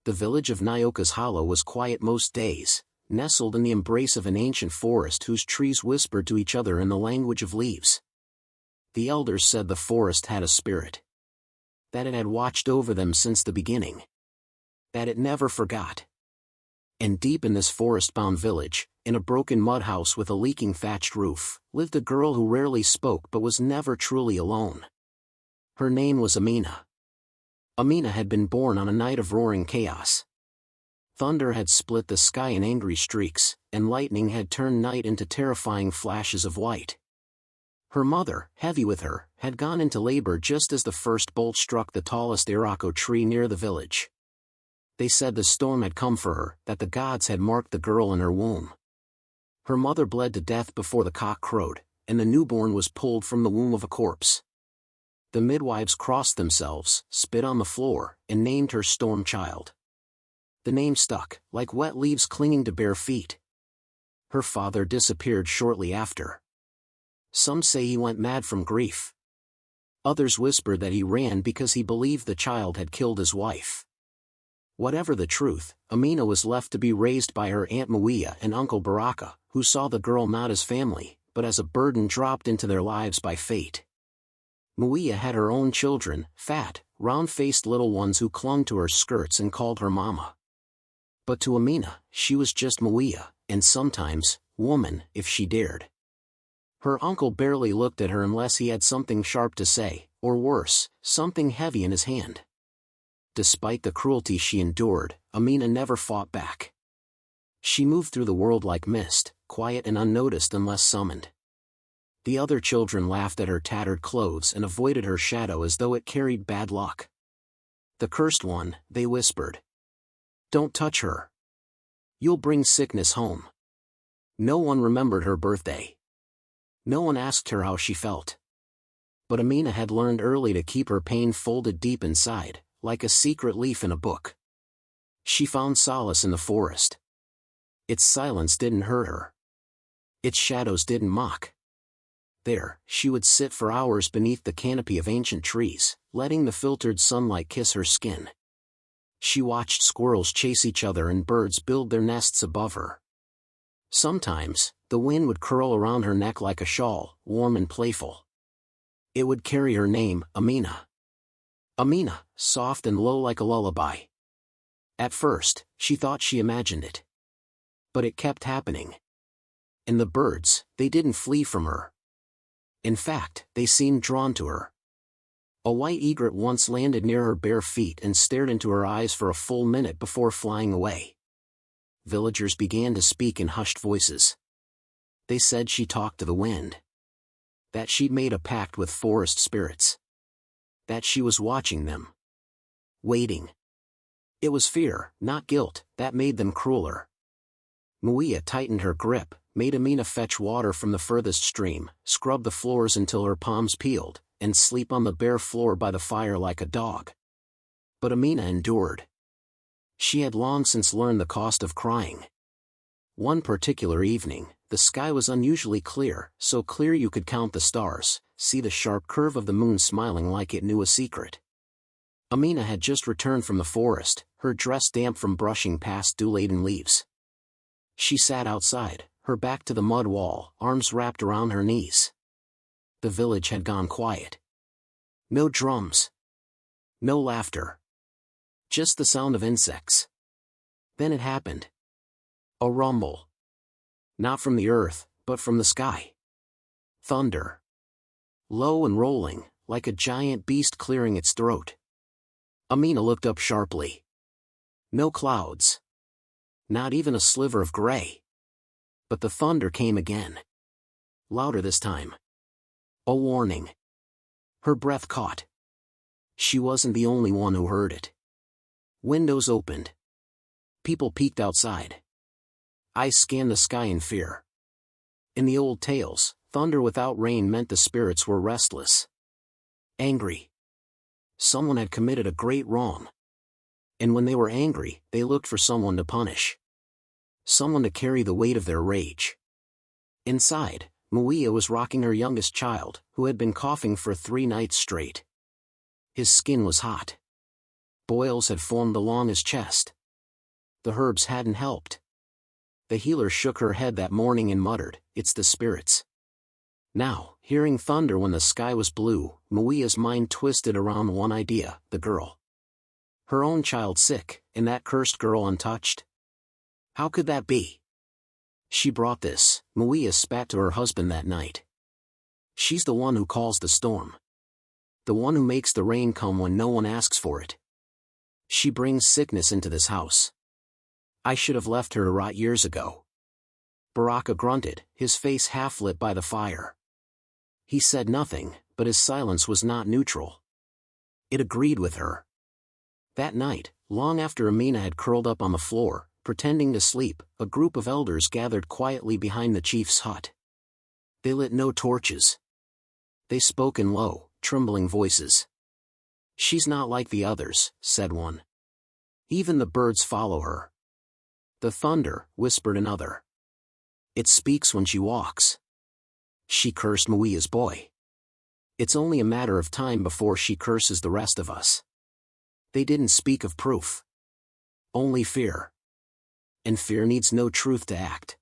The village of Nyoka's Hollow was quiet most days, nestled in the embrace of an ancient forest whose trees whispered to each other in the language of leaves. The elders said the forest had a spirit. That it had watched over them since the beginning. That it never forgot. And deep in this forest-bound village, in a broken mud house with a leaking thatched roof, lived a girl who rarely spoke but was never truly alone. Her name was Amina. Amina had been born on a night of roaring chaos. Thunder had split the sky in angry streaks, and lightning had turned night into terrifying flashes of white. Her mother, heavy with her, had gone into labor just as the first bolt struck the tallest iroko tree near the village. They said the storm had come for her, that the gods had marked the girl in her womb. Her mother bled to death before the cock crowed, and the newborn was pulled from the womb of a corpse. The midwives crossed themselves, spit on the floor, and named her Storm Child. The name stuck, like wet leaves clinging to bare feet. Her father disappeared shortly after. Some say he went mad from grief. Others whisper that he ran because he believed the child had killed his wife. Whatever the truth, Amina was left to be raised by her Aunt Muia and Uncle Baraka, who saw the girl not as family, but as a burden dropped into their lives by fate. Muia had her own children, fat, round-faced little ones who clung to her skirts and called her mama. But to Amina, she was just Muia, and sometimes, woman, if she dared. Her uncle barely looked at her unless he had something sharp to say, or worse, something heavy in his hand. Despite the cruelty she endured, Amina never fought back. She moved through the world like mist, quiet and unnoticed unless summoned. The other children laughed at her tattered clothes and avoided her shadow as though it carried bad luck. The cursed one, they whispered. Don't touch her. You'll bring sickness home. No one remembered her birthday. No one asked her how she felt. But Amina had learned early to keep her pain folded deep inside, like a secret leaf in a book. She found solace in the forest. Its silence didn't hurt her. Its shadows didn't mock. There, she would sit for hours beneath the canopy of ancient trees, letting the filtered sunlight kiss her skin. She watched squirrels chase each other and birds build their nests above her. Sometimes, the wind would curl around her neck like a shawl, warm and playful. It would carry her name, Amina. Amina, soft and low like a lullaby. At first, she thought she imagined it. But it kept happening. And the birds, they didn't flee from her. In fact, they seemed drawn to her. A white egret once landed near her bare feet and stared into her eyes for a full minute before flying away. Villagers began to speak in hushed voices. They said she talked to the wind. That she'd made a pact with forest spirits. That she was watching them. Waiting. It was fear, not guilt, that made them crueler. Muia tightened her grip, made Amina fetch water from the furthest stream, scrub the floors until her palms peeled, and sleep on the bare floor by the fire like a dog. But Amina endured. She had long since learned the cost of crying. One particular evening, the sky was unusually clear, so clear you could count the stars, see the sharp curve of the moon smiling like it knew a secret. Amina had just returned from the forest, her dress damp from brushing past dew-laden leaves. She sat outside, her back to the mud wall, arms wrapped around her knees. The village had gone quiet. No drums. No laughter. Just the sound of insects. Then it happened. A rumble. Not from the earth, but from the sky. Thunder. Low and rolling, like a giant beast clearing its throat. Amina looked up sharply. No clouds. Not even a sliver of gray. But the thunder came again. Louder this time. A warning. Her breath caught. She wasn't the only one who heard it. Windows opened. People peeked outside. Eyes scanned the sky in fear. In the old tales, thunder without rain meant the spirits were restless. Angry. Someone had committed a great wrong. And when they were angry, they looked for someone to punish. Someone to carry the weight of their rage. Inside, Muia was rocking her youngest child, who had been coughing for 3 nights straight. His skin was hot. Boils had formed along his chest. The herbs hadn't helped. The healer shook her head that morning and muttered, "It's the spirits." Now, hearing thunder when the sky was blue, Muia's mind twisted around one idea: the girl. Her own child sick, and that cursed girl untouched? How could that be? She brought this, Muia spat to her husband that night. She's the one who calls the storm. The one who makes the rain come when no one asks for it. She brings sickness into this house. I should have left her to rot years ago. Baraka grunted, his face half lit by the fire. He said nothing, but his silence was not neutral. It agreed with her. That night, long after Amina had curled up on the floor, pretending to sleep, a group of elders gathered quietly behind the chief's hut. They lit no torches. They spoke in low, trembling voices. "She's not like the others," said one. "Even the birds follow her." "The thunder," whispered another. "It speaks when she walks." She cursed Muia's boy. "It's only a matter of time before she curses the rest of us." They didn't speak of proof. Only fear. And fear needs no truth to act.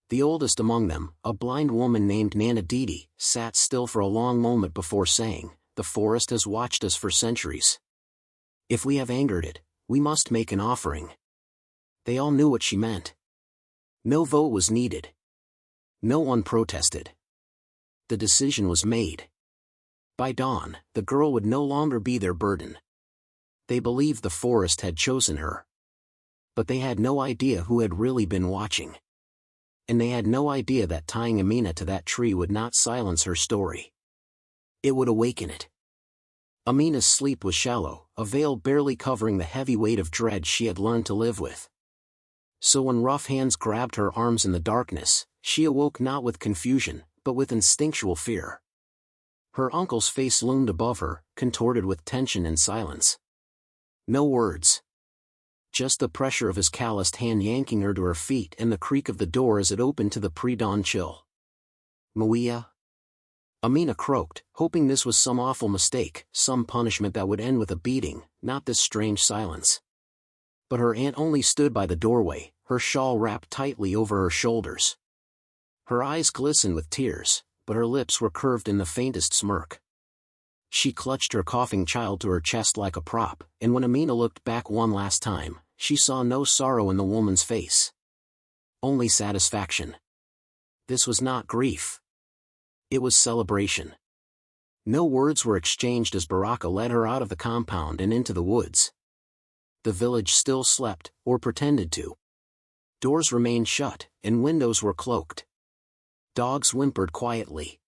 The oldest among them, a blind woman named Nana Didi, sat still for a long moment before saying, "The forest has watched us for centuries. If we have angered it, we must make an offering." They all knew what she meant. No vote was needed. No one protested. The decision was made. By dawn, the girl would no longer be their burden. They believed the forest had chosen her. But they had no idea who had really been watching. And they had no idea that tying Amina to that tree would not silence her story. It would awaken it. Amina's sleep was shallow, a veil barely covering the heavy weight of dread she had learned to live with. So when rough hands grabbed her arms in the darkness, she awoke not with confusion, but with instinctual fear. Her uncle's face loomed above her, contorted with tension and silence. No words. Just the pressure of his calloused hand yanking her to her feet and the creak of the door as it opened to the pre-dawn chill. "Muia?" Amina croaked, hoping this was some awful mistake, some punishment that would end with a beating, not this strange silence. But her aunt only stood by the doorway, her shawl wrapped tightly over her shoulders. Her eyes glistened with tears, but her lips were curved in the faintest smirk. She clutched her coughing child to her chest like a prop, and when Amina looked back one last time, she saw no sorrow in the woman's face. Only satisfaction. This was not grief. It was celebration. No words were exchanged as Baraka led her out of the compound and into the woods. The village still slept, or pretended to. Doors remained shut, and windows were cloaked. Dogs whimpered quietly.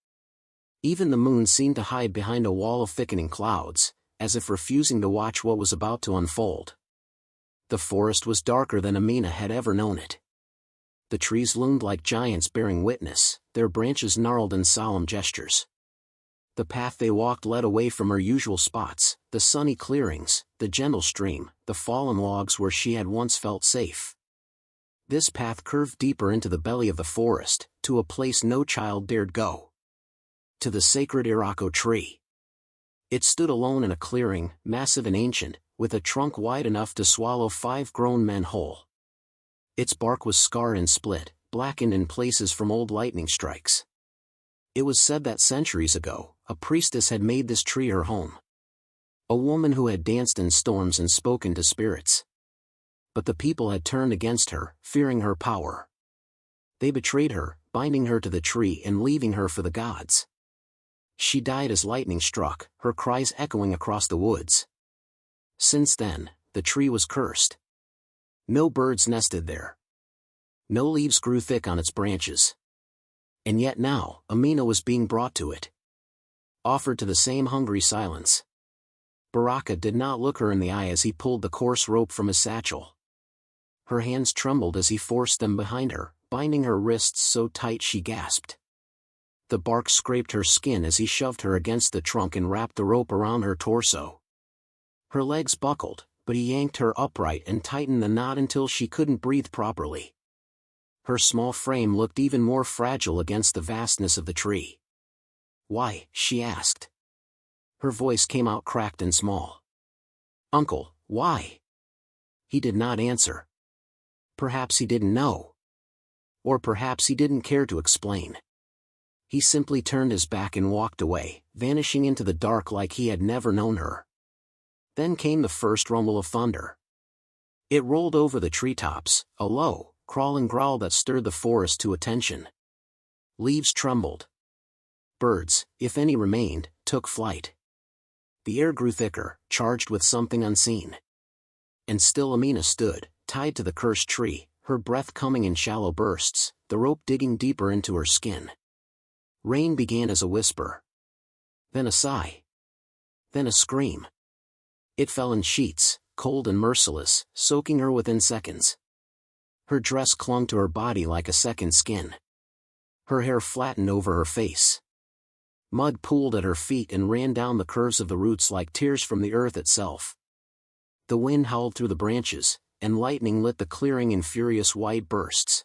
Even the moon seemed to hide behind a wall of thickening clouds, as if refusing to watch what was about to unfold. The forest was darker than Amina had ever known it. The trees loomed like giants bearing witness, their branches gnarled in solemn gestures. The path they walked led away from her usual spots, the sunny clearings, the gentle stream, the fallen logs where she had once felt safe. This path curved deeper into the belly of the forest, to a place no child dared go. To the sacred Irako tree. It stood alone in a clearing, massive and ancient, with a trunk wide enough to swallow 5 grown men whole. Its bark was scarred and split, blackened in places from old lightning strikes. It was said that centuries ago, a priestess had made this tree her home. A woman who had danced in storms and spoken to spirits. But the people had turned against her, fearing her power. They betrayed her, binding her to the tree and leaving her for the gods. She died as lightning struck, her cries echoing across the woods. Since then, the tree was cursed. No birds nested there. No leaves grew thick on its branches. And yet now, Amina was being brought to it. Offered to the same hungry silence. Baraka did not look her in the eye as he pulled the coarse rope from his satchel. Her hands trembled as he forced them behind her, binding her wrists so tight she gasped. The bark scraped her skin as he shoved her against the trunk and wrapped the rope around her torso. Her legs buckled, but he yanked her upright and tightened the knot until she couldn't breathe properly. Her small frame looked even more fragile against the vastness of the tree. "Why?" she asked. Her voice came out cracked and small. "Uncle, why?" He did not answer. Perhaps he didn't know. Or perhaps he didn't care to explain. He simply turned his back and walked away, vanishing into the dark like he had never known her. Then came the first rumble of thunder. It rolled over the treetops, a low, crawling growl that stirred the forest to attention. Leaves trembled. Birds, if any remained, took flight. The air grew thicker, charged with something unseen. And still Amina stood, tied to the cursed tree, her breath coming in shallow bursts, the rope digging deeper into her skin. Rain began as a whisper. Then a sigh. Then a scream. It fell in sheets, cold and merciless, soaking her within seconds. Her dress clung to her body like a second skin. Her hair flattened over her face. Mud pooled at her feet and ran down the curves of the roots like tears from the earth itself. The wind howled through the branches, and lightning lit the clearing in furious white bursts.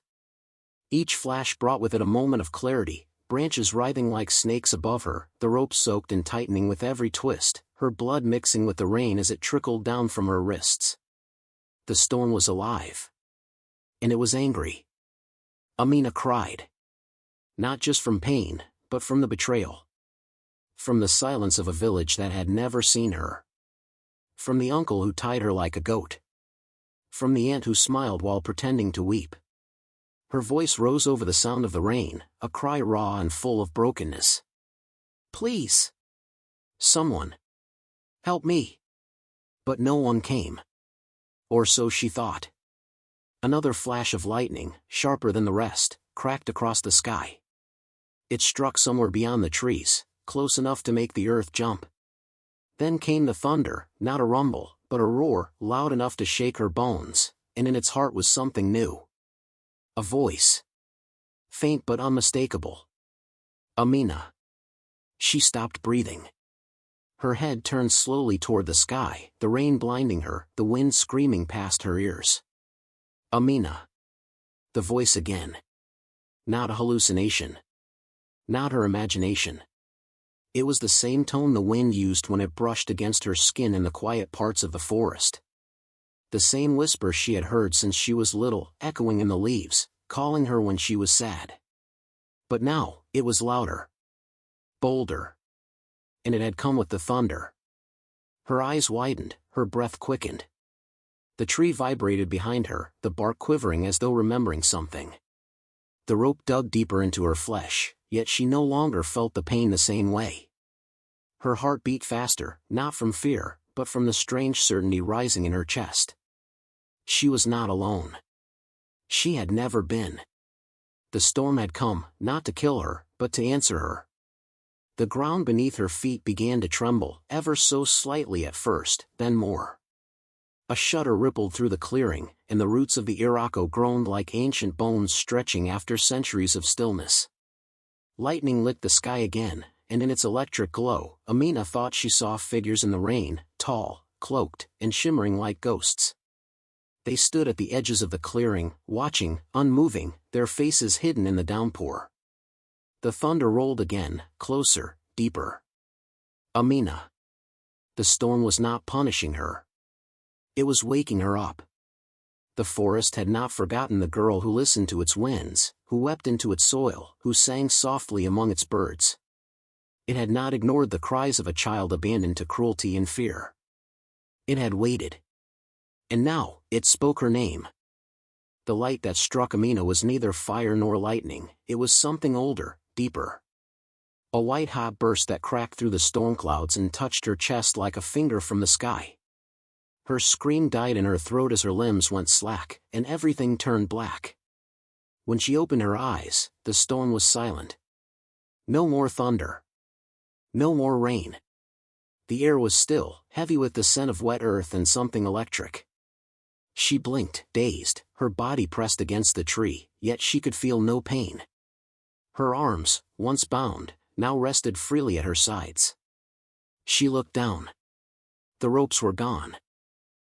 Each flash brought with it a moment of clarity, branches writhing like snakes above her, the rope soaked and tightening with every twist, her blood mixing with the rain as it trickled down from her wrists. The storm was alive. And it was angry. Amina cried. Not just from pain, but from the betrayal. From the silence of a village that had never seen her. From the uncle who tied her like a goat. From the aunt who smiled while pretending to weep. Her voice rose over the sound of the rain, a cry raw and full of brokenness. "Please! Someone! Help me!" But no one came. Or so she thought. Another flash of lightning, sharper than the rest, cracked across the sky. It struck somewhere beyond the trees, close enough to make the earth jump. Then came the thunder, not a rumble, but a roar, loud enough to shake her bones, and in its heart was something new. A voice. Faint but unmistakable. Amina. She stopped breathing. Her head turned slowly toward the sky, the rain blinding her, the wind screaming past her ears. Amina. The voice again. Not a hallucination. Not her imagination. It was the same tone the wind used when it brushed against her skin in the quiet parts of the forest. The same whisper she had heard since she was little, echoing in the leaves, calling her when she was sad. But now, it was louder. Bolder. And it had come with the thunder. Her eyes widened, her breath quickened. The tree vibrated behind her, the bark quivering as though remembering something. The rope dug deeper into her flesh, yet she no longer felt the pain the same way. Her heart beat faster, not from fear, but from the strange certainty rising in her chest. She was not alone. She had never been. The storm had come, not to kill her, but to answer her. The ground beneath her feet began to tremble, ever so slightly at first, then more. A shudder rippled through the clearing, and the roots of the Irako groaned like ancient bones stretching after centuries of stillness. Lightning lit the sky again, and in its electric glow, Amina thought she saw figures in the rain, tall, cloaked, and shimmering like ghosts. They stood at the edges of the clearing, watching, unmoving, their faces hidden in the downpour. The thunder rolled again, closer, deeper. Amina. The storm was not punishing her. It was waking her up. The forest had not forgotten the girl who listened to its winds, who wept into its soil, who sang softly among its birds. It had not ignored the cries of a child abandoned to cruelty and fear. It had waited. And now, it spoke her name. The light that struck Amina was neither fire nor lightning, it was something older, deeper. A white-hot burst that cracked through the storm clouds and touched her chest like a finger from the sky. Her scream died in her throat as her limbs went slack, and everything turned black. When she opened her eyes, the storm was silent. No more thunder. No more rain. The air was still, heavy with the scent of wet earth and something electric. She blinked, dazed, her body pressed against the tree, yet she could feel no pain. Her arms, once bound, now rested freely at her sides. She looked down. The ropes were gone.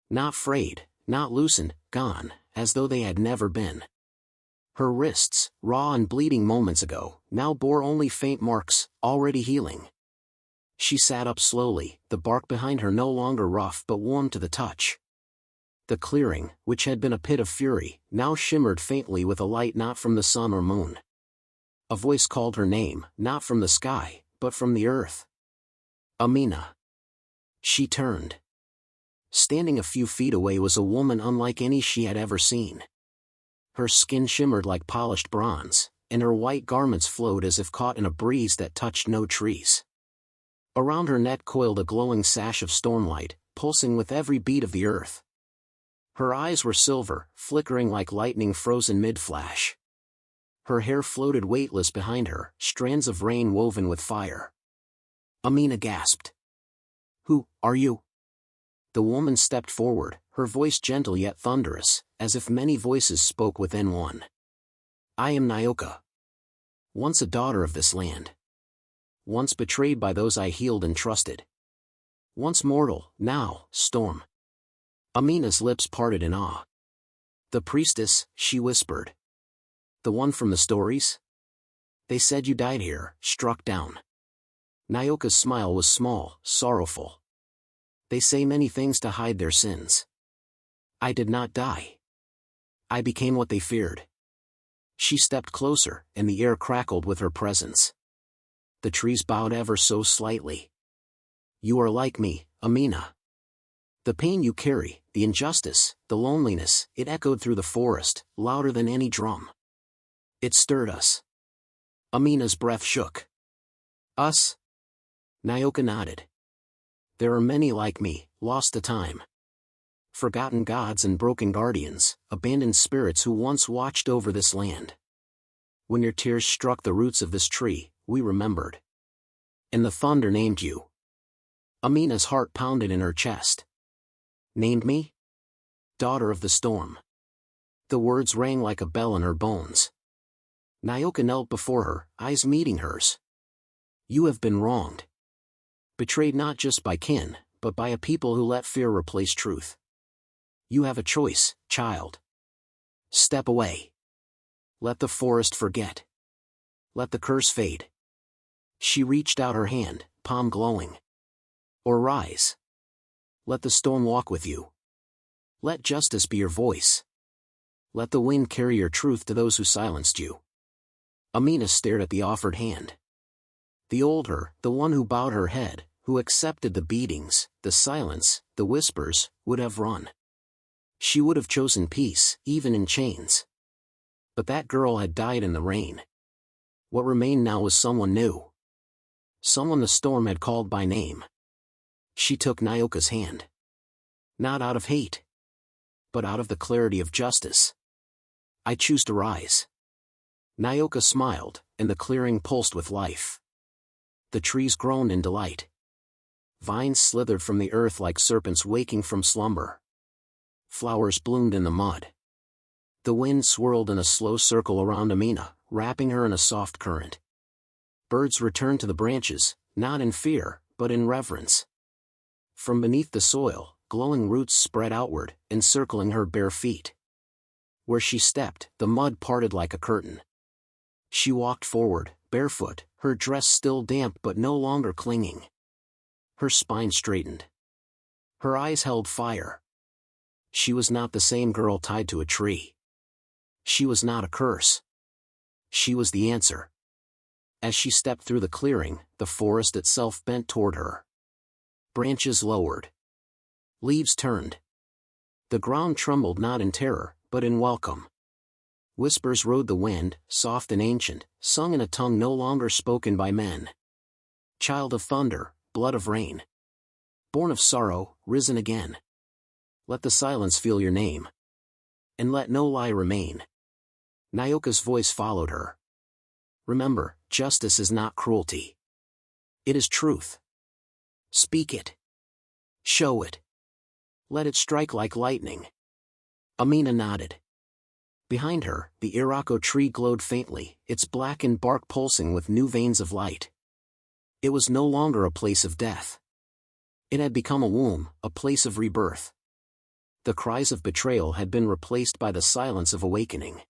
Not frayed, not loosened, gone, as though they had never been. Her wrists, raw and bleeding moments ago, now bore only faint marks, already healing. She sat up slowly, the bark behind her no longer rough but warm to the touch. The clearing, which had been a pit of fury, now shimmered faintly with a light not from the sun or moon. A voice called her name, not from the sky, but from the earth. Amina. She turned. Standing a few feet away was a woman unlike any she had ever seen. Her skin shimmered like polished bronze, and her white garments flowed as if caught in a breeze that touched no trees. Around her neck coiled a glowing sash of stormlight, pulsing with every beat of the earth. Her eyes were silver, flickering like lightning frozen mid-flash. Her hair floated weightless behind her, strands of rain woven with fire. Amina gasped. "Who are you?" The woman stepped forward, her voice gentle yet thunderous, as if many voices spoke within one. "I am Nyoka. Once a daughter of this land. Once betrayed by those I healed and trusted. Once mortal, now storm." Amina's lips parted in awe. "The priestess," she whispered. "The one from the stories? They said you died here, struck down." Nyoka's smile was small, sorrowful. "They say many things to hide their sins. I did not die. I became what they feared." She stepped closer, and the air crackled with her presence. The trees bowed ever so slightly. "You are like me, Amina. The pain you carry, the injustice, the loneliness," it echoed through the forest, louder than any drum. It stirred us. Amina's breath shook. "Us?" Nyoka nodded. "There are many like me, lost to time. Forgotten gods and broken guardians, abandoned spirits who once watched over this land. When your tears struck the roots of this tree, we remembered. And the thunder named you." Amina's heart pounded in her chest. "Named me? Daughter of the storm." The words rang like a bell in her bones. Nyoka knelt before her, eyes meeting hers. "You have been wronged. Betrayed not just by kin, but by a people who let fear replace truth. You have a choice, child. Step away. Let the forest forget. Let the curse fade." She reached out her hand, palm glowing. "Or rise. Let the storm walk with you. Let justice be your voice. Let the wind carry your truth to those who silenced you." Amina stared at the offered hand. The older, the one who bowed her head, who accepted the beatings, the silence, the whispers, would have run. She would have chosen peace, even in chains. But that girl had died in the rain. What remained now was someone new. Someone the storm had called by name. She took Nyoka's hand. Not out of hate, but out of the clarity of justice. "I choose to rise." Nyoka smiled, and the clearing pulsed with life. The trees groaned in delight. Vines slithered from the earth like serpents waking from slumber. Flowers bloomed in the mud. The wind swirled in a slow circle around Amina, wrapping her in a soft current. Birds returned to the branches, not in fear, but in reverence. From beneath the soil, glowing roots spread outward, encircling her bare feet. Where she stepped, the mud parted like a curtain. She walked forward, barefoot, her dress still damp but no longer clinging. Her spine straightened. Her eyes held fire. She was not the same girl tied to a tree. She was not a curse. She was the answer. As she stepped through the clearing, the forest itself bent toward her. Branches lowered. Leaves turned. The ground trembled not in terror, but in welcome. Whispers rode the wind, soft and ancient, sung in a tongue no longer spoken by men. "Child of thunder, blood of rain. Born of sorrow, risen again. Let the silence feel your name. And let no lie remain." Nyoka's voice followed her. "Remember, justice is not cruelty. It is truth. Speak it. Show it. Let it strike like lightning." Amina nodded. Behind her, the Irako tree glowed faintly, its blackened bark pulsing with new veins of light. It was no longer a place of death. It had become a womb, a place of rebirth. The cries of betrayal had been replaced by the silence of awakening.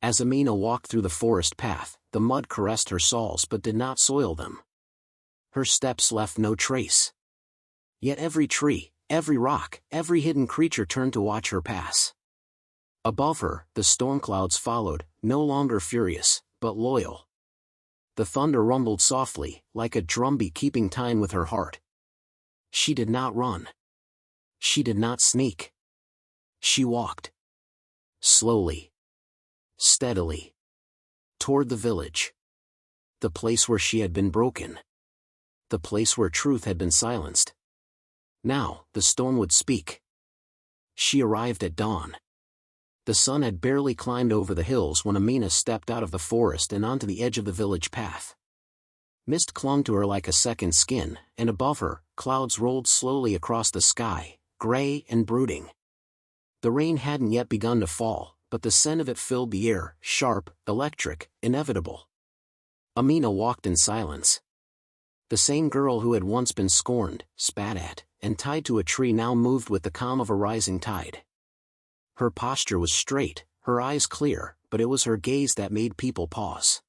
As Amina walked through the forest path, the mud caressed her soles but did not soil them. Her steps left no trace. Yet every tree, every rock, every hidden creature turned to watch her pass. Above her, the storm clouds followed, no longer furious, but loyal. The thunder rumbled softly, like a drumbeat keeping time with her heart. She did not run. She did not sneak. She walked. Slowly. Steadily. Toward the village. The place where she had been broken. The place where truth had been silenced. Now, the storm would speak. She arrived at dawn. The sun had barely climbed over the hills when Amina stepped out of the forest and onto the edge of the village path. Mist clung to her like a second skin, and above her, clouds rolled slowly across the sky, gray and brooding. The rain hadn't yet begun to fall, but the scent of it filled the air, sharp, electric, inevitable. Amina walked in silence. The same girl who had once been scorned, spat at, and tied to a tree now moved with the calm of a rising tide. Her posture was straight, her eyes clear, but it was her gaze that made people pause.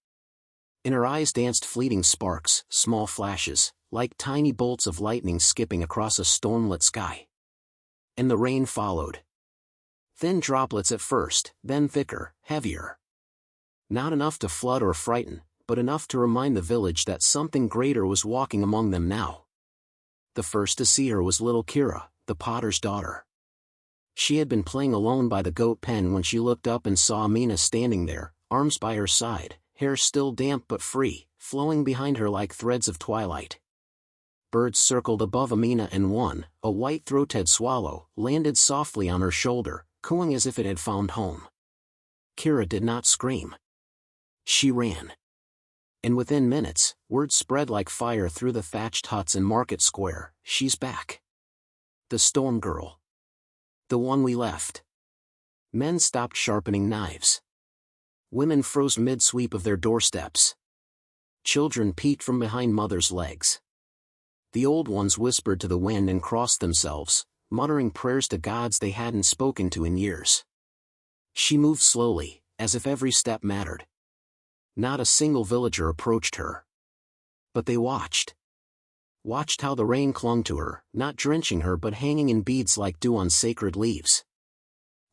In her eyes danced fleeting sparks, small flashes, like tiny bolts of lightning skipping across a storm-lit sky. And the rain followed. Thin droplets at first, then thicker, heavier. Not enough to flood or frighten, but enough to remind the village that something greater was walking among them now. The first to see her was little Kira, the potter's daughter. She had been playing alone by the goat pen when she looked up and saw Amina standing there, arms by her side, hair still damp but free, flowing behind her like threads of twilight. Birds circled above Amina and one, a white-throated swallow, landed softly on her shoulder, cooing as if it had found home. Kira did not scream. She ran. And within minutes, word spread like fire through the thatched huts and market square, "She's back. The storm girl. The one we left." Men stopped sharpening knives. Women froze mid-sweep of their doorsteps. Children peeked from behind mothers' legs. The old ones whispered to the wind and crossed themselves, muttering prayers to gods they hadn't spoken to in years. She moved slowly, as if every step mattered. Not a single villager approached her. But they watched. Watched how the rain clung to her, not drenching her but hanging in beads like dew on sacred leaves.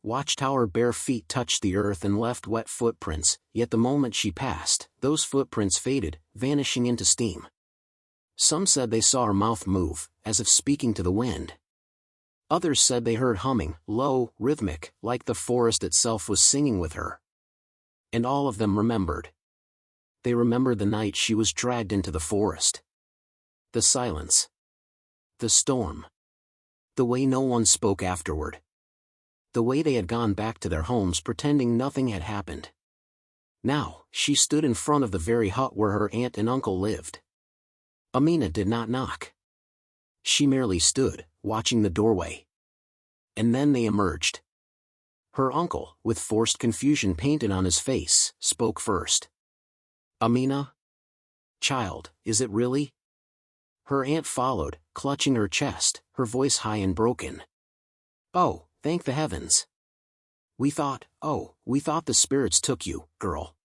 Watched how her bare feet touched the earth and left wet footprints, yet the moment she passed, those footprints faded, vanishing into steam. Some said they saw her mouth move, as if speaking to the wind. Others said they heard humming, low, rhythmic, like the forest itself was singing with her. And all of them remembered. They remembered the night she was dragged into the forest. The silence. The storm. The way no one spoke afterward. The way they had gone back to their homes pretending nothing had happened. Now, she stood in front of the very hut where her aunt and uncle lived. Amina did not knock. She merely stood, watching the doorway. And then they emerged. Her uncle, with forced confusion painted on his face, spoke first. "Amina? Child, is it really?" Her aunt followed, clutching her chest, her voice high and broken. "Oh, thank the heavens. We thought the spirits took you, girl."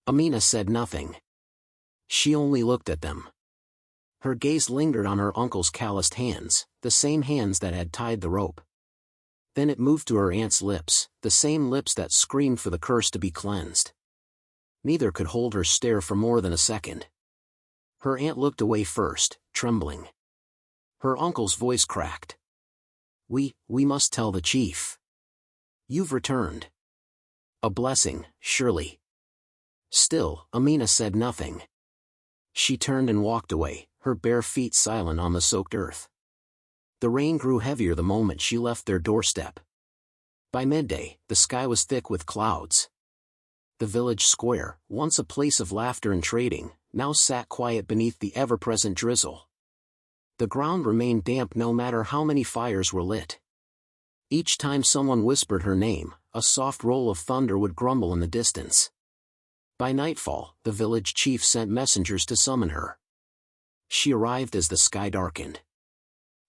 Amina said nothing. She only looked at them. Her gaze lingered on her uncle's calloused hands, the same hands that had tied the rope. Then it moved to her aunt's lips, the same lips that screamed for the curse to be cleansed. Neither could hold her stare for more than a second. Her aunt looked away first, trembling. Her uncle's voice cracked. We must tell the chief. You've returned. A blessing, surely." Still, Amina said nothing. She turned and walked away, her bare feet silent on the soaked earth. The rain grew heavier the moment she left their doorstep. By midday, the sky was thick with clouds. The village square, once a place of laughter and trading, now sat quiet beneath the ever-present drizzle. The ground remained damp no matter how many fires were lit. Each time someone whispered her name, a soft roll of thunder would grumble in the distance. By nightfall, the village chief sent messengers to summon her. She arrived as the sky darkened.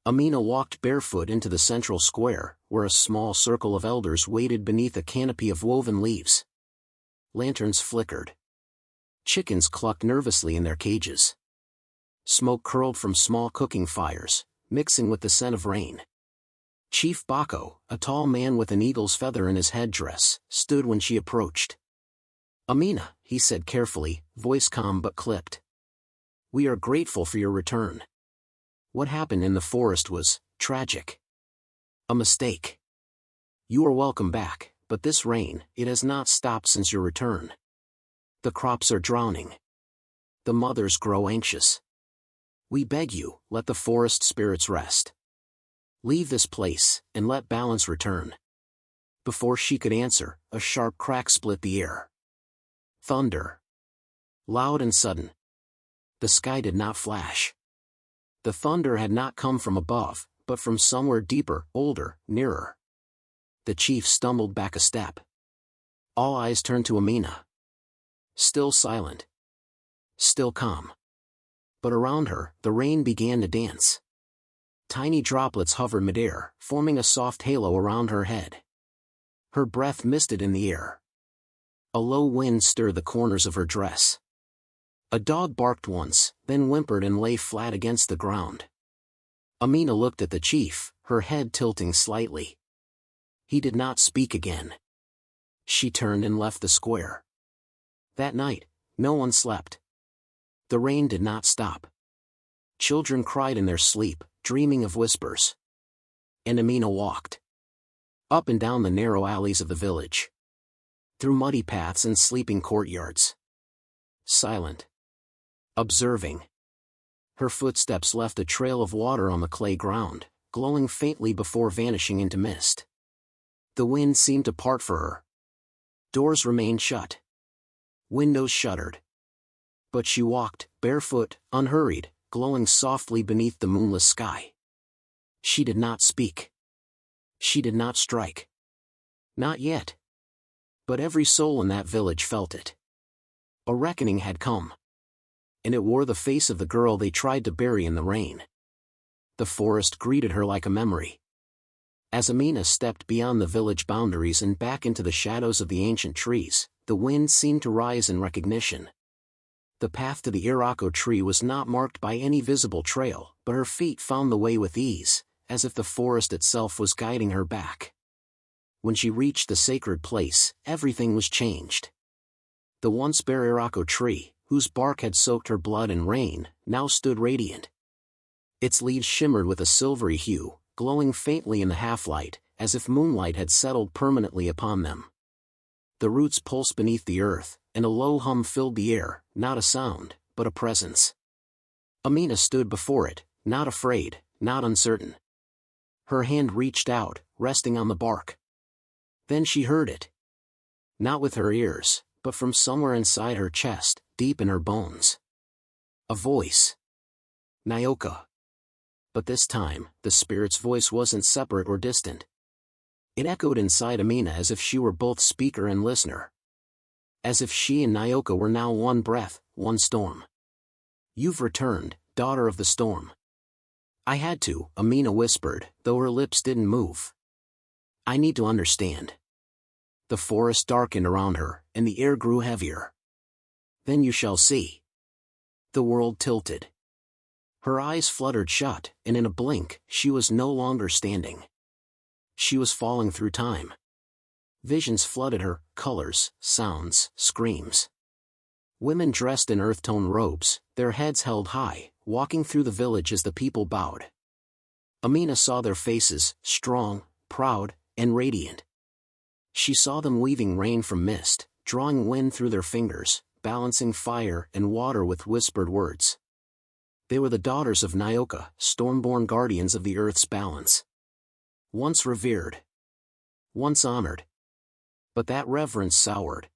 Amina walked barefoot into the central square, where a small circle of elders waited beneath a canopy of woven leaves. Lanterns flickered. Chickens clucked nervously in their cages. Smoke curled from small cooking fires, mixing with the scent of rain. Chief Bako, a tall man with an eagle's feather in his headdress, stood when she approached. "Amina," he said carefully, voice calm but clipped. "We are grateful for your return. What happened in the forest was tragic. A mistake. You are welcome back, but this rain, it has not stopped since your return. The crops are drowning. The mothers grow anxious. We beg you, let the forest spirits rest. Leave this place, and let balance return." Before she could answer, a sharp crack split the air. Thunder. Loud and sudden. The sky did not flash. The thunder had not come from above, but from somewhere deeper, older, nearer. The chief stumbled back a step. All eyes turned to Amina. Still silent. Still calm. But around her, the rain began to dance. Tiny droplets hovered midair, forming a soft halo around her head. Her breath misted in the air. A low wind stirred the corners of her dress. A dog barked once, then whimpered and lay flat against the ground. Amina looked at the chief, her head tilting slightly. He did not speak again. She turned and left the square. That night, no one slept. The rain did not stop. Children cried in their sleep, dreaming of whispers. And Amina walked. Up and down the narrow alleys of the village. Through muddy paths and sleeping courtyards. Silent. Observing. Her footsteps left a trail of water on the clay ground, glowing faintly before vanishing into mist. The wind seemed to part for her. Doors remained shut. Windows shuttered. But she walked, barefoot, unhurried, glowing softly beneath the moonless sky. She did not speak. She did not strike. Not yet. But every soul in that village felt it. A reckoning had come. And it wore the face of the girl they tried to bury in the rain. The forest greeted her like a memory. As Amina stepped beyond the village boundaries and back into the shadows of the ancient trees, the wind seemed to rise in recognition. The path to the Irako tree was not marked by any visible trail, but her feet found the way with ease, as if the forest itself was guiding her back. When she reached the sacred place, everything was changed. The once bare Irako tree, whose bark had soaked her blood in rain, now stood radiant. Its leaves shimmered with a silvery hue, glowing faintly in the half-light, as if moonlight had settled permanently upon them. The roots pulsed beneath the earth, and a low hum filled the air, not a sound, but a presence. Amina stood before it, not afraid, not uncertain. Her hand reached out, resting on the bark. Then she heard it. Not with her ears, but from somewhere inside her chest, deep in her bones. A voice. Nyoka. But this time, the spirit's voice wasn't separate or distant. It echoed inside Amina as if she were both speaker and listener. As if she and Nyoka were now one breath, one storm. "You've returned, daughter of the storm." "I had to," Amina whispered, though her lips didn't move. "I need to understand." The forest darkened around her, and the air grew heavier. "Then you shall see." The world tilted. Her eyes fluttered shut, and in a blink, she was no longer standing. She was falling through time. Visions flooded her, colors, sounds, screams. Women dressed in earth-tone robes, their heads held high, walking through the village as the people bowed. Amina saw their faces, strong, proud, and radiant. She saw them weaving rain from mist, drawing wind through their fingers, balancing fire and water with whispered words. They were the daughters of Nyoka, storm-born guardians of the earth's balance. Once revered. Once honored. But that reverence soured.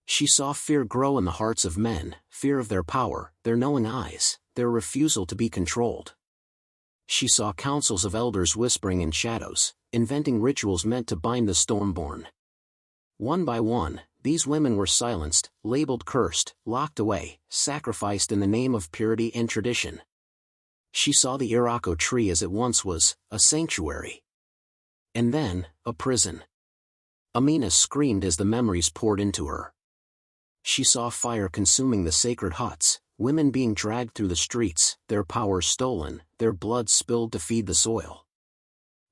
She saw fear grow in the hearts of men, fear of their power, their knowing eyes, their refusal to be controlled. She saw councils of elders whispering in shadows, inventing rituals meant to bind the stormborn. One by one, these women were silenced, labeled cursed, locked away, sacrificed in the name of purity and tradition. She saw the Irako tree as it once was, a sanctuary. And then, a prison. Amina screamed as the memories poured into her. She saw fire consuming the sacred huts, women being dragged through the streets, their power stolen, their blood spilled to feed the soil.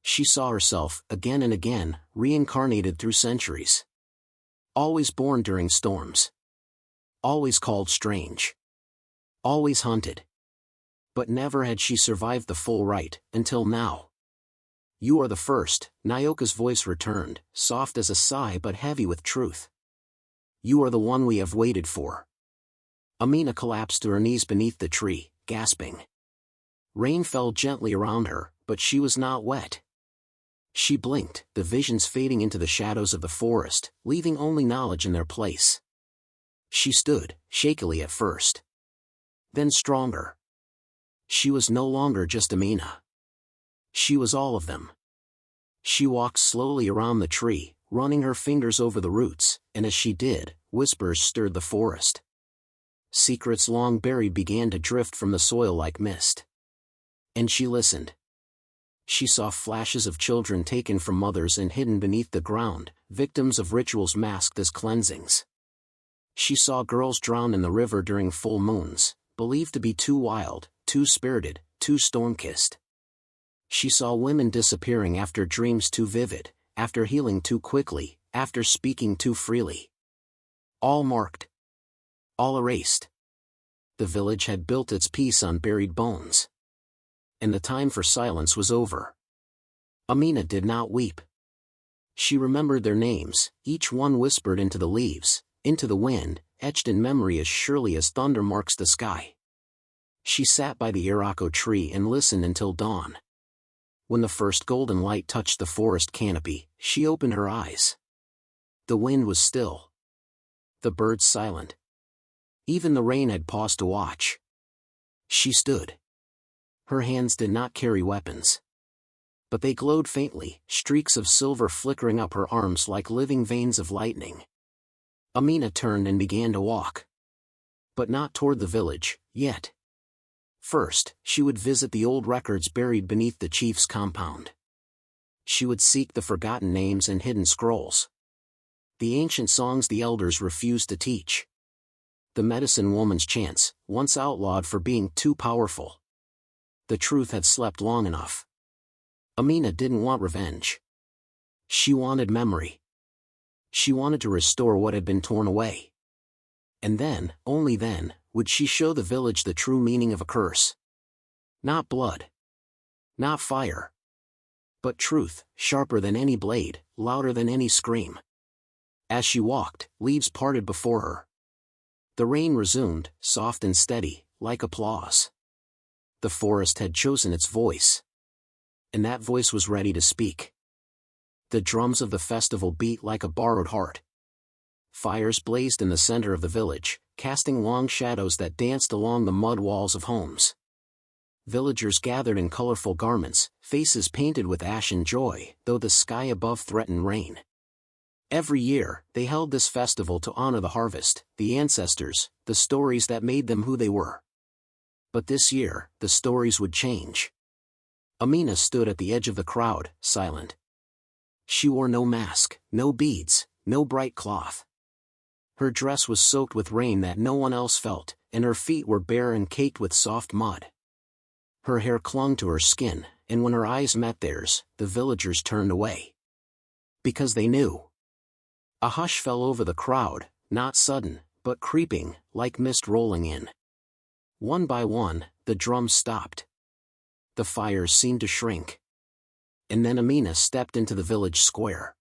She saw herself, again and again, reincarnated through centuries. Always born during storms. Always called strange. Always hunted. But never had she survived the full rite, until now. "You are the first," Nyoka's voice returned, soft as a sigh but heavy with truth. "You are the one we have waited for." Amina collapsed to her knees beneath the tree, gasping. Rain fell gently around her, but she was not wet. She blinked, the visions fading into the shadows of the forest, leaving only knowledge in their place. She stood, shakily at first. Then stronger. She was no longer just Amina. She was all of them. She walked slowly around the tree, running her fingers over the roots, and as she did, whispers stirred the forest. Secrets long buried began to drift from the soil like mist. And she listened. She saw flashes of children taken from mothers and hidden beneath the ground, victims of rituals masked as cleansings. She saw girls drown in the river during full moons, believed to be too wild, too spirited, too storm-kissed. She saw women disappearing after dreams too vivid, after healing too quickly, after speaking too freely. All marked. All erased. The village had built its peace on buried bones. And the time for silence was over. Amina did not weep. She remembered their names, each one whispered into the leaves, into the wind, etched in memory as surely as thunder marks the sky. She sat by the irako tree and listened until dawn. When the first golden light touched the forest canopy, she opened her eyes. The wind was still. The birds silent. Even the rain had paused to watch. She stood. Her hands did not carry weapons. But they glowed faintly, streaks of silver flickering up her arms like living veins of lightning. Amina turned and began to walk. But not toward the village, yet. First, she would visit the old records buried beneath the chief's compound. She would seek the forgotten names and hidden scrolls. The ancient songs the elders refused to teach. The medicine woman's chants, once outlawed for being too powerful. The truth had slept long enough. Amina didn't want revenge. She wanted memory. She wanted to restore what had been torn away. And then, only then, would she show the village the true meaning of a curse. Not blood. Not fire. But truth, sharper than any blade, louder than any scream. As she walked, leaves parted before her. The rain resumed, soft and steady, like applause. The forest had chosen its voice. And that voice was ready to speak. The drums of the festival beat like a borrowed heart. Fires blazed in the center of the village, casting long shadows that danced along the mud walls of homes. Villagers gathered in colorful garments, faces painted with ashen joy, though the sky above threatened rain. Every year, they held this festival to honor the harvest, the ancestors, the stories that made them who they were. But this year, the stories would change. Amina stood at the edge of the crowd, silent. She wore no mask, no beads, no bright cloth. Her dress was soaked with rain that no one else felt, and her feet were bare and caked with soft mud. Her hair clung to her skin, and when her eyes met theirs, the villagers turned away. Because they knew. A hush fell over the crowd, not sudden, but creeping, like mist rolling in. One by one, the drums stopped. The fires seemed to shrink. And then Amina stepped into the village square.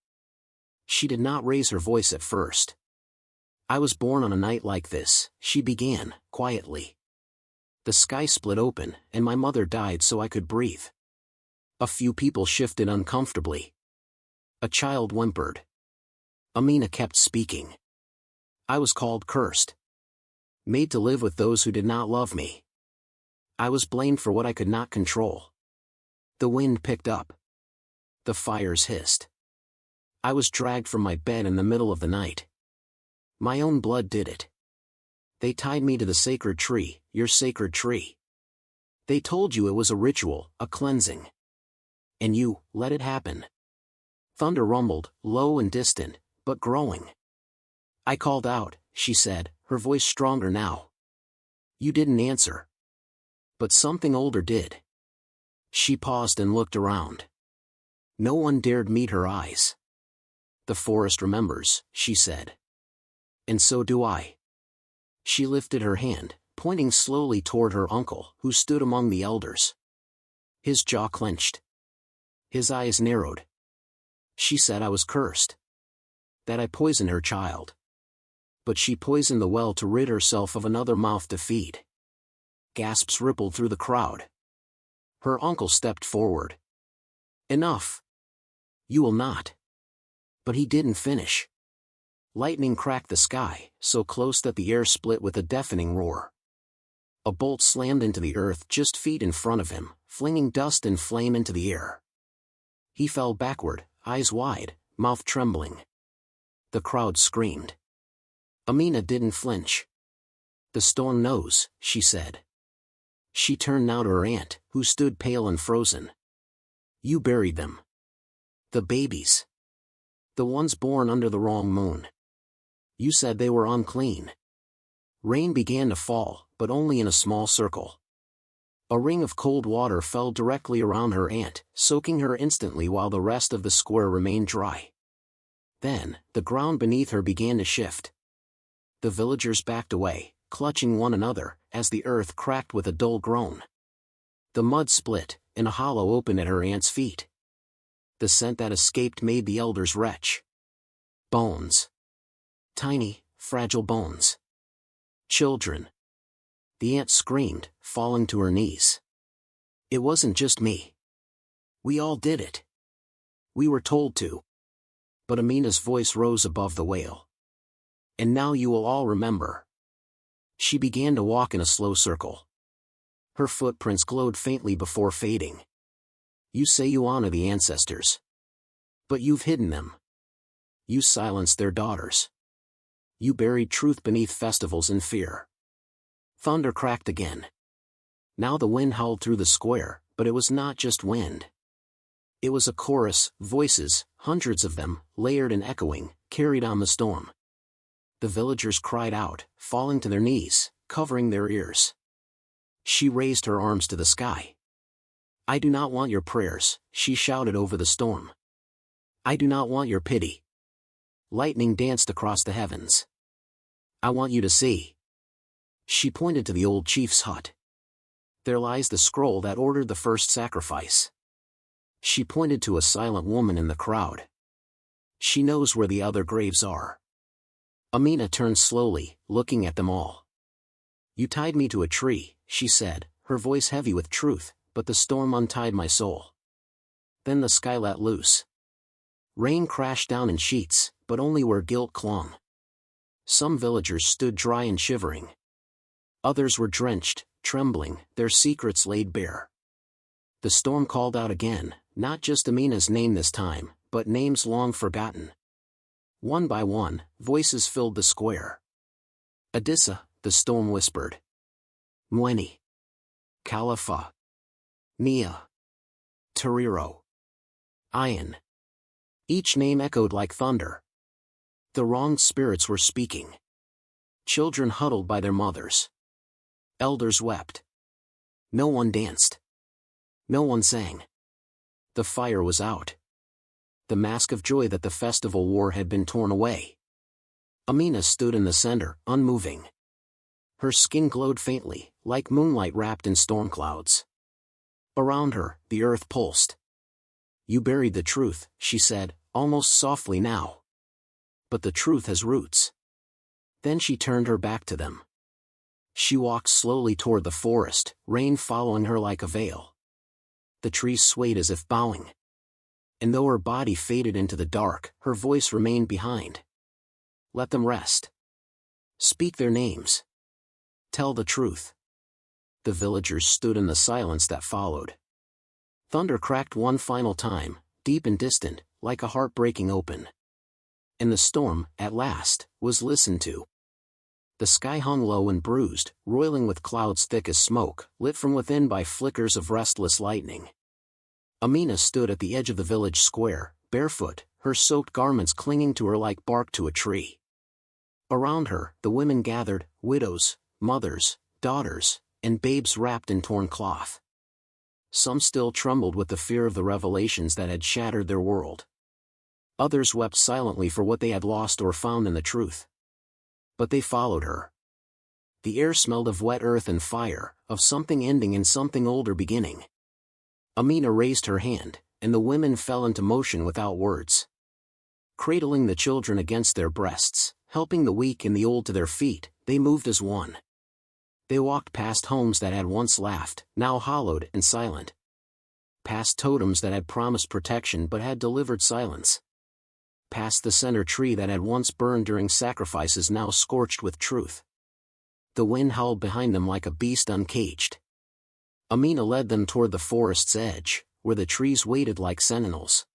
She did not raise her voice at first. "I was born on a night like this," she began, quietly. "The sky split open, and my mother died so I could breathe." A few people shifted uncomfortably. A child whimpered. Amina kept speaking. "I was called cursed. Made to live with those who did not love me. I was blamed for what I could not control." The wind picked up. The fires hissed. I was dragged from my bed in the middle of the night. My own blood did it. They tied me to the sacred tree, your sacred tree. They told you it was a ritual, a cleansing. And you, let it happen. Thunder rumbled, low and distant, but growing. I called out, she said, her voice stronger now. You didn't answer. But something older did. She paused and looked around. No one dared meet her eyes. The forest remembers, she said. And so do I. She lifted her hand, pointing slowly toward her uncle, who stood among the elders. His jaw clenched. His eyes narrowed. She said I was cursed. That I poisoned her child. But she poisoned the well to rid herself of another mouth to feed. Gasps rippled through the crowd. Her uncle stepped forward. Enough. You will not. But he didn't finish. Lightning cracked the sky, so close that the air split with a deafening roar. A bolt slammed into the earth just feet in front of him, flinging dust and flame into the air. He fell backward, eyes wide, mouth trembling. The crowd screamed. Amina didn't flinch. The storm knows, she said. She turned now to her aunt, who stood pale and frozen. You buried them. The babies. The ones born under the wrong moon. You said they were unclean. Rain began to fall, but only in a small circle. A ring of cold water fell directly around her aunt, soaking her instantly while the rest of the square remained dry. Then, the ground beneath her began to shift. The villagers backed away, clutching one another, as the earth cracked with a dull groan. The mud split, and a hollow opened at her aunt's feet. The scent that escaped made the elders retch. Bones. Tiny, fragile bones. Children. The aunt screamed, falling to her knees. It wasn't just me. We all did it. We were told to. But Amina's voice rose above the wail. And now you will all remember. She began to walk in a slow circle. Her footprints glowed faintly before fading. You say you honor the ancestors. But you've hidden them. You silenced their daughters. You buried truth beneath festivals in fear. Thunder cracked again. Now the wind howled through the square, but it was not just wind. It was a chorus, voices, hundreds of them, layered and echoing, carried on the storm. The villagers cried out, falling to their knees, covering their ears. She raised her arms to the sky. I do not want your prayers, she shouted over the storm. I do not want your pity. Lightning danced across the heavens. I want you to see. She pointed to the old chief's hut. There lies the scroll that ordered the first sacrifice. She pointed to a silent woman in the crowd. She knows where the other graves are. Amina turned slowly, looking at them all. You tied me to a tree, she said, her voice heavy with truth, but the storm untied my soul. Then the sky let loose. Rain crashed down in sheets, but only where guilt clung. Some villagers stood dry and shivering. Others were drenched, trembling, their secrets laid bare. The storm called out again, not just Amina's name this time, but names long forgotten. One by one, voices filled the square. Adissa, the storm whispered. Mweni. Khalifa. Nia. Tariro. Ayan. Each name echoed like thunder. The wronged spirits were speaking. Children huddled by their mothers. Elders wept. No one danced. No one sang. The fire was out. The mask of joy that the festival wore had been torn away. Amina stood in the center, unmoving. Her skin glowed faintly, like moonlight wrapped in storm clouds. Around her, the earth pulsed. You buried the truth, she said, almost softly now. But the truth has roots. Then she turned her back to them. She walked slowly toward the forest, rain following her like a veil. The trees swayed as if bowing. And though her body faded into the dark, her voice remained behind. Let them rest. Speak their names. Tell the truth. The villagers stood in the silence that followed. Thunder cracked one final time, deep and distant, like a heart breaking open. And the storm, at last, was listened to. The sky hung low and bruised, roiling with clouds thick as smoke, lit from within by flickers of restless lightning. Amina stood at the edge of the village square, barefoot, her soaked garments clinging to her like bark to a tree. Around her, the women gathered, widows, mothers, daughters, and babes wrapped in torn cloth. Some still trembled with the fear of the revelations that had shattered their world. Others wept silently for what they had lost or found in the truth. But they followed her. The air smelled of wet earth and fire, of something ending and something older beginning. Amina raised her hand, and the women fell into motion without words. Cradling the children against their breasts, helping the weak and the old to their feet, they moved as one. They walked past homes that had once laughed, now hollowed and silent. Past totems that had promised protection but had delivered silence. Past the center tree that had once burned during sacrifices now scorched with truth. The wind howled behind them like a beast uncaged. Amina led them toward the forest's edge, where the trees waited like sentinels.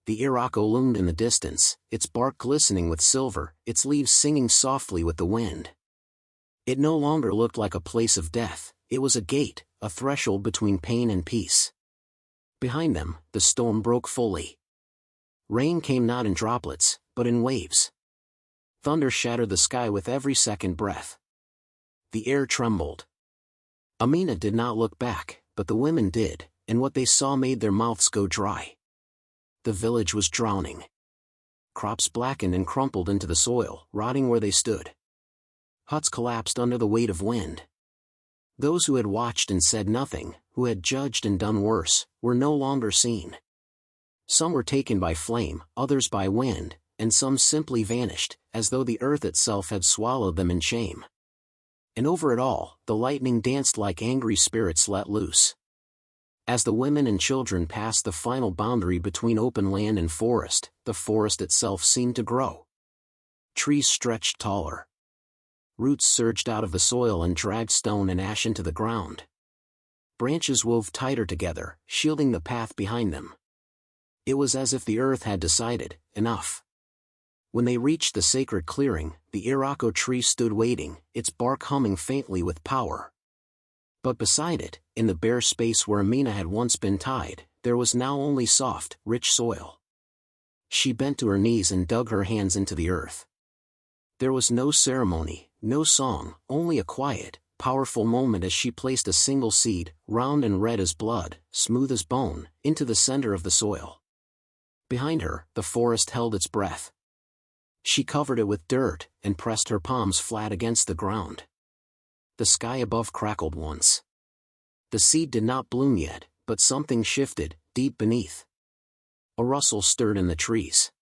The Irako loomed in the distance, its bark glistening with silver, its leaves singing softly with the wind. It no longer looked like a place of death, it was a gate, a threshold between pain and peace. Behind them, the storm broke fully. Rain came not in droplets, but in waves. Thunder shattered the sky with every second breath. The air trembled. Amina did not look back, but the women did, and what they saw made their mouths go dry. The village was drowning. Crops blackened and crumpled into the soil, rotting where they stood. Huts collapsed under the weight of wind. Those who had watched and said nothing, who had judged and done worse, were no longer seen. Some were taken by flame, others by wind, and some simply vanished, as though the earth itself had swallowed them in shame. And over it all, the lightning danced like angry spirits let loose. As the women and children passed the final boundary between open land and forest, the forest itself seemed to grow. Trees stretched taller. Roots surged out of the soil and dragged stone and ash into the ground. Branches wove tighter together, shielding the path behind them. It was as if the earth had decided, enough. When they reached the sacred clearing, the Irako tree stood waiting, its bark humming faintly with power. But beside it, in the bare space where Amina had once been tied, there was now only soft, rich soil. She bent to her knees and dug her hands into the earth. There was no ceremony, no song, only a quiet, powerful moment as she placed a single seed, round and red as blood, smooth as bone, into the center of the soil. Behind her, the forest held its breath. She covered it with dirt, and pressed her palms flat against the ground. The sky above crackled once. The seed did not bloom yet, but something shifted, deep beneath. A rustle stirred in the trees.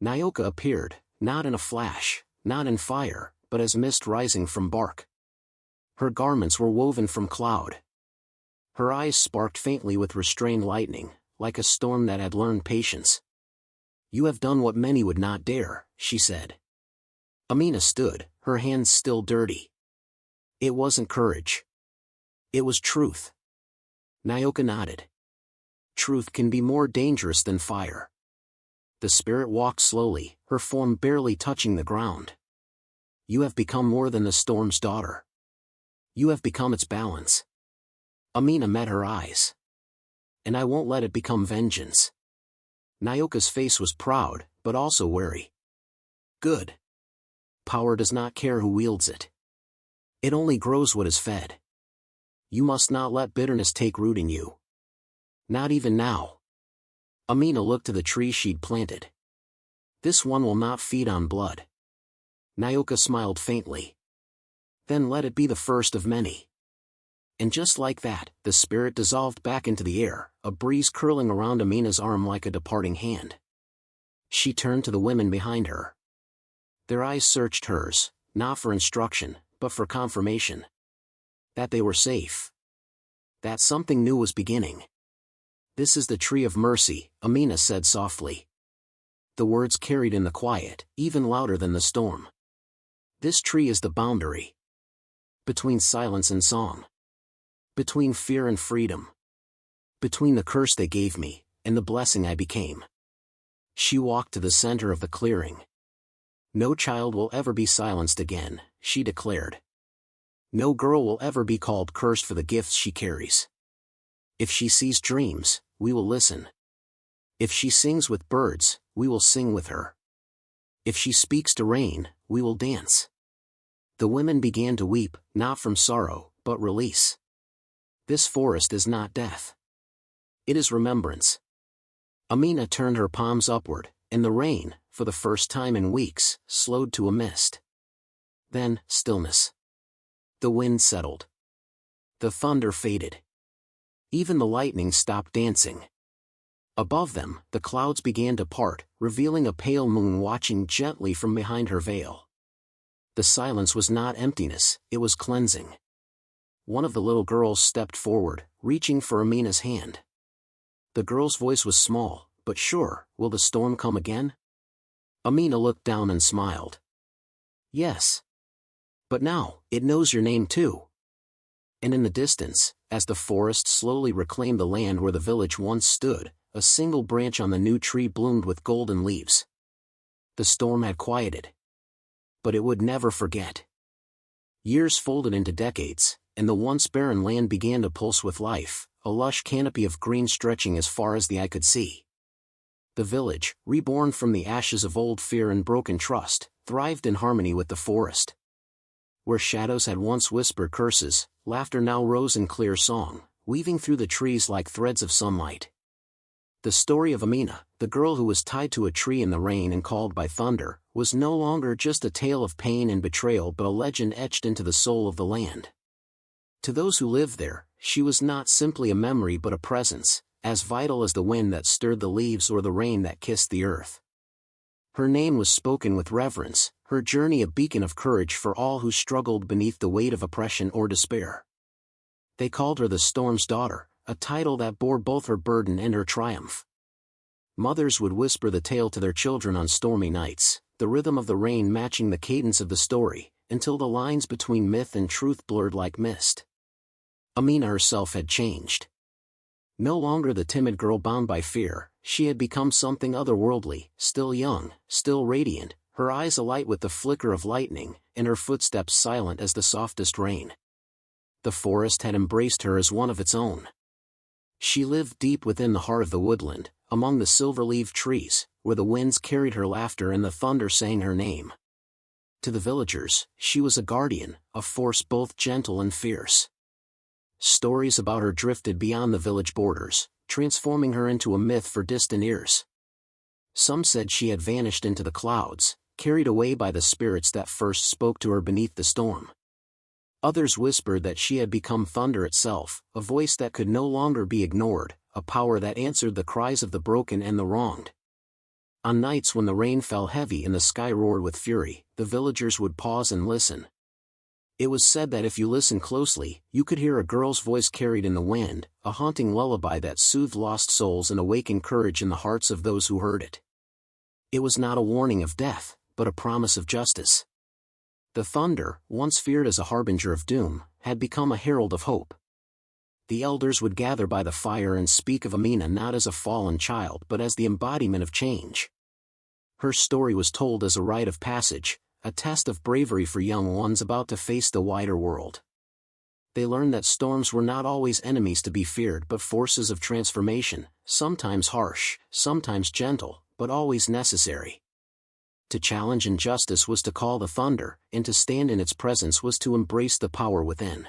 Nyoka appeared, not in a flash, not in fire, but as mist rising from bark. Her garments were woven from cloud. Her eyes sparked faintly with restrained lightning, like a storm that had learned patience. "You have done what many would not dare," she said. Amina stood, her hands still dirty. It wasn't courage. It was truth. Nyoka nodded. Truth can be more dangerous than fire. The spirit walked slowly, her form barely touching the ground. You have become more than the storm's daughter. You have become its balance. Amina met her eyes. And I won't let it become vengeance. Nyoka's face was proud, but also wary. Good. Power does not care who wields it. It only grows what is fed. You must not let bitterness take root in you. Not even now. Amina looked to the tree she'd planted. This one will not feed on blood. Nyoka smiled faintly. Then let it be the first of many. And just like that, the spirit dissolved back into the air, a breeze curling around Amina's arm like a departing hand. She turned to the women behind her. Their eyes searched hers, not for instruction, but for confirmation. That they were safe. That something new was beginning. This is the tree of mercy, Amina said softly. The words carried in the quiet, even louder than the storm. This tree is the boundary. Between silence and song. Between fear and freedom. Between the curse they gave me, and the blessing I became. She walked to the center of the clearing. No child will ever be silenced again, she declared. No girl will ever be called cursed for the gifts she carries. If she sees dreams, we will listen. If she sings with birds, we will sing with her. If she speaks to rain, we will dance. The women began to weep, not from sorrow, but release. This forest is not death. It is remembrance. Amina turned her palms upward, and the rain, for the first time in weeks, slowed to a mist. Then, stillness. The wind settled. The thunder faded. Even the lightning stopped dancing. Above them, the clouds began to part, revealing a pale moon watching gently from behind her veil. The silence was not emptiness, it was cleansing. One of the little girls stepped forward, reaching for Amina's hand. The girl's voice was small, but sure. Will the storm come again? Amina looked down and smiled. Yes. But now, it knows your name too. And in the distance, as the forest slowly reclaimed the land where the village once stood, a single branch on the new tree bloomed with golden leaves. The storm had quieted. But it would never forget. Years folded into decades, and the once barren land began to pulse with life, a lush canopy of green stretching as far as the eye could see. The village, reborn from the ashes of old fear and broken trust, thrived in harmony with the forest. Where shadows had once whispered curses, laughter now rose in clear song, weaving through the trees like threads of sunlight. The story of Amina, the girl who was tied to a tree in the rain and called by thunder, was no longer just a tale of pain and betrayal but a legend etched into the soul of the land. To those who lived there, she was not simply a memory but a presence, as vital as the wind that stirred the leaves or the rain that kissed the earth. Her name was spoken with reverence, her journey a beacon of courage for all who struggled beneath the weight of oppression or despair. They called her the Storm's Daughter, a title that bore both her burden and her triumph. Mothers would whisper the tale to their children on stormy nights, the rhythm of the rain matching the cadence of the story, until the lines between myth and truth blurred like mist. Amina herself had changed. No longer the timid girl bound by fear, she had become something otherworldly, still young, still radiant, her eyes alight with the flicker of lightning, and her footsteps silent as the softest rain. The forest had embraced her as one of its own. She lived deep within the heart of the woodland, among the silver-leaved trees, where the winds carried her laughter and the thunder sang her name. To the villagers, she was a guardian, a force both gentle and fierce. Stories about her drifted beyond the village borders, transforming her into a myth for distant ears. Some said she had vanished into the clouds, carried away by the spirits that first spoke to her beneath the storm. Others whispered that she had become thunder itself, a voice that could no longer be ignored, a power that answered the cries of the broken and the wronged. On nights when the rain fell heavy and the sky roared with fury, the villagers would pause and listen. It was said that if you listened closely, you could hear a girl's voice carried in the wind, a haunting lullaby that soothed lost souls and awakened courage in the hearts of those who heard it. It was not a warning of death, but a promise of justice. The thunder, once feared as a harbinger of doom, had become a herald of hope. The elders would gather by the fire and speak of Amina not as a fallen child but as the embodiment of change. Her story was told as a rite of passage, a test of bravery for young ones about to face the wider world. They learned that storms were not always enemies to be feared but forces of transformation, sometimes harsh, sometimes gentle, but always necessary. To challenge injustice was to call the thunder, and to stand in its presence was to embrace the power within.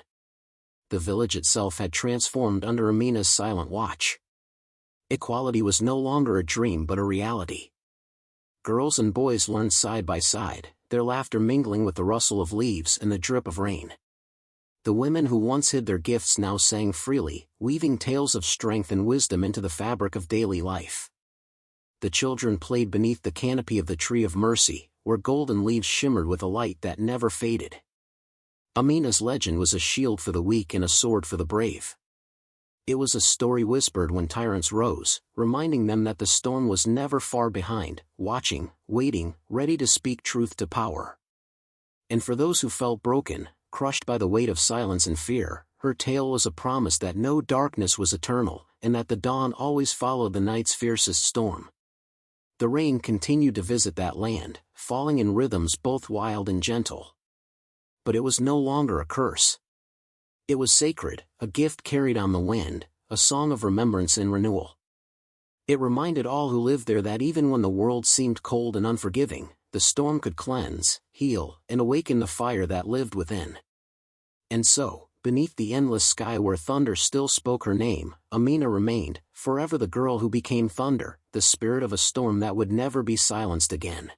The village itself had transformed under Amina's silent watch. Equality was no longer a dream but a reality. Girls and boys learned side by side, their laughter mingling with the rustle of leaves and the drip of rain. The women who once hid their gifts now sang freely, weaving tales of strength and wisdom into the fabric of daily life. The children played beneath the canopy of the tree of mercy, where golden leaves shimmered with a light that never faded. Amina's legend was a shield for the weak and a sword for the brave. It was a story whispered when tyrants rose, reminding them that the storm was never far behind, watching, waiting, ready to speak truth to power. And for those who felt broken, crushed by the weight of silence and fear, her tale was a promise that no darkness was eternal, and that the dawn always followed the night's fiercest storm. The rain continued to visit that land, falling in rhythms both wild and gentle. But it was no longer a curse. It was sacred, a gift carried on the wind, a song of remembrance and renewal. It reminded all who lived there that even when the world seemed cold and unforgiving, the storm could cleanse, heal, and awaken the fire that lived within. And so, beneath the endless sky where thunder still spoke her name, Amina remained, forever the girl who became thunder, the spirit of a storm that would never be silenced again.